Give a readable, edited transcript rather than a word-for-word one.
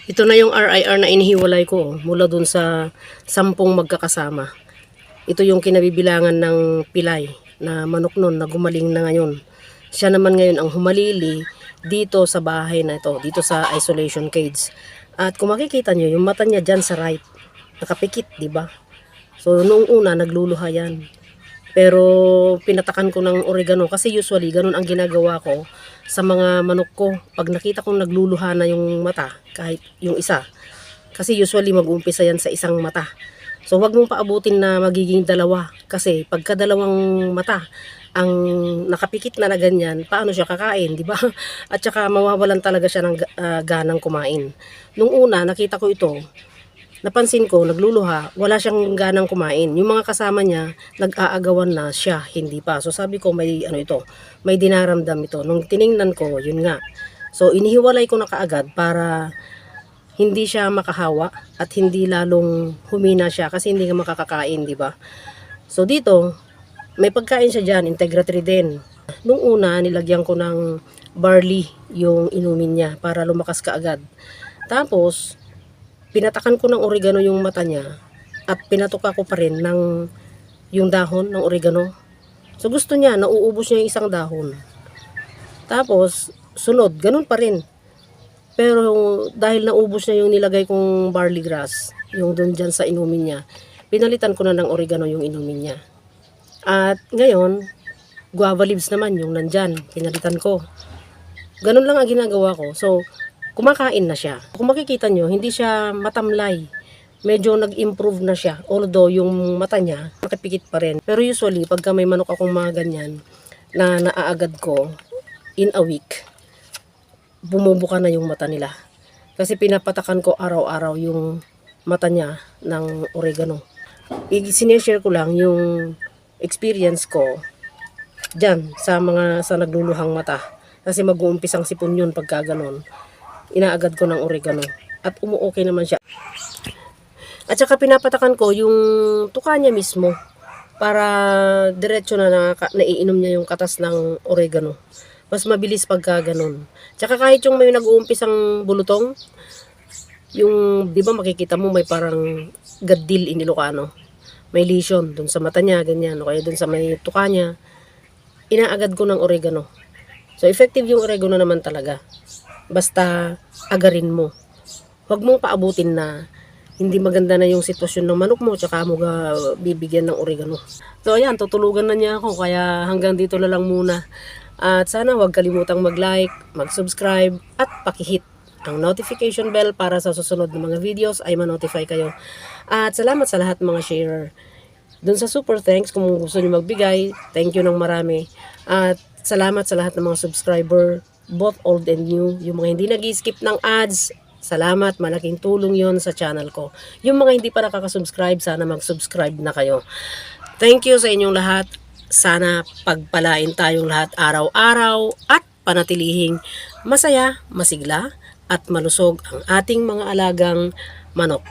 Ito na yung RIR na inihiwalay ko mula dun sa 10 magkakasama. Ito yung kinabibilangan ng pilay na manok nun na gumaling na ngayon. Siya naman ngayon ang humalili dito sa bahay na ito, dito sa isolation cage. At kung makikita nyo, yung mata niya dyan sa right, nakapikit, di ba? So noong una nagluluha yan. Pero pinatakan ko ng oregano kasi usually ganun ang ginagawa ko sa mga manok ko. Pag nakita kong nagluluha na yung mata, kahit yung isa. Kasi usually mag-uumpisa yan sa isang mata. So wag mong paabutin na magiging dalawa. Kasi pagka dalawang mata ang nakapikit na ganyan, paano siya kakain, di ba? At saka mawawalan talaga siya ng ganang kumain. Nung una, nakita ko ito, napansin ko, nagluluha, wala siyang ganang kumain. Yung mga kasama niya, nag-aagawan na siya, hindi pa. So sabi ko, may ano ito, may dinaramdam ito. Nung tiningnan ko, yun nga. So inihiwalay ko na kaagad para hindi siya makahawa at hindi lalong humina siya kasi hindi nga makakakain, di ba? So dito, may pagkain siya dyan, Integra 3 din. Nung una, nilagyan ko ng barley yung inumin niya para lumakas kaagad. Tapos, pinatakan ko ng oregano yung mata niya at pinatuka ko pa rin ng yung dahon ng oregano. So gusto niya, nauubos niya yung isang dahon. Tapos, sunod, ganun pa rin. Pero dahil naubos niya yung nilagay kong barley grass, yung doon dyan sa inumin niya, pinalitan ko na ng oregano yung inumin niya. At ngayon, guava leaves naman yung nandyan, pinalitan ko. Ganun lang ang ginagawa ko. So, kumakain na siya. Kung makikita nyo, hindi siya matamlay. Medyo nag-improve na siya. Although yung mata niya, nakapikit pa rin. Pero usually, pagka may manok akong mga ganyan, na naaagad ko, in a week, bumubuka na yung mata nila. Kasi pinapatakan ko araw-araw yung mata niya ng oregano. Sineshare ko lang yung experience ko dyan sa mga sa nagluluhang mata. Kasi mag-uumpisang sipon yun pagka ganon. Inaagad ko ng oregano at umuokay naman siya. At saka pinapatakan ko yung tuka niya mismo para diretso na naiinom niya yung katas ng oregano. Mas mabilis pagka ganon. Tsaka kahit yung may nag-uumpisang bulutong, yung di ba makikita mo may parang gadil in Ilocano. May lesion dun sa mata niya, ganyan. O kaya dun sa may tuka niya, inaagad ko ng oregano. So effective yung oregano naman talaga. Basta agarin mo. Huwag mong paabutin na hindi maganda na yung sitwasyon ng manok mo tsaka mo bibigyan ng oregano. So ayan, tutulugan na niya ako kaya hanggang dito na lang muna. At sana huwag kalimutang mag-like, mag-subscribe at pakihit ang notification bell para sa susunod na mga videos ay ma-notify kayo. At salamat sa lahat mga sharer. Dun sa super thanks kung gusto niyo magbigay, thank you ng marami. At salamat sa lahat ng mga subscriber, both old and new. Yung mga hindi nag-skip ng ads, salamat, malaking tulong yon sa channel ko. Yung mga hindi pa nakaka-subscribe, sana mag-subscribe na kayo. Thank you sa inyong lahat. Sana pagpalain tayong lahat araw-araw at panatilihing masaya, masigla at malusog ang ating mga alagang manok.